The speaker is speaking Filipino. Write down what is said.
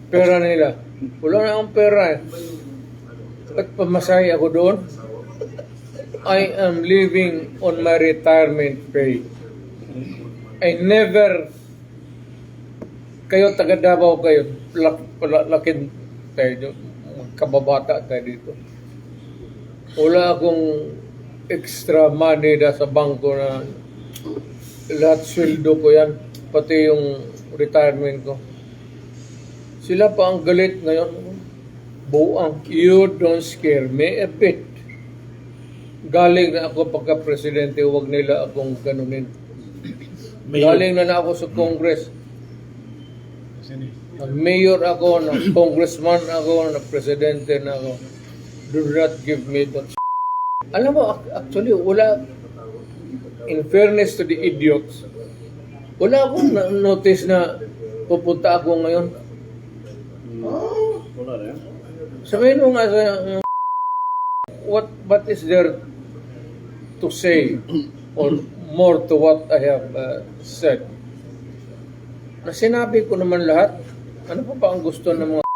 pera nila. Wala na akong pera eh. At pamasahe ako doon. I am living on my retirement pay. I never, kayo taga Davao kayo, lakin tayo, kababata tayo dito. Wala akong extra money na sa bangko na lahat sweldo ko yan, pati yung retirement ko. Sila pa ang galit ngayon. Buang, you don't scare me a bit. Galing na ako pagka-presidente, huwag nila akong ganunin. Galing na ako sa Congress. Mayor ako, na congressman ako, na presidente na ako. Do not give me that Alam mo, actually, wala, in fairness to the idiots, wala akong notice na pupunta ako ngayon. Wala na yan. Sabihin mo nga sa what is there to say or more to what I have said? Na sinabi ko naman lahat. Ano pa ba ang gusto ng mga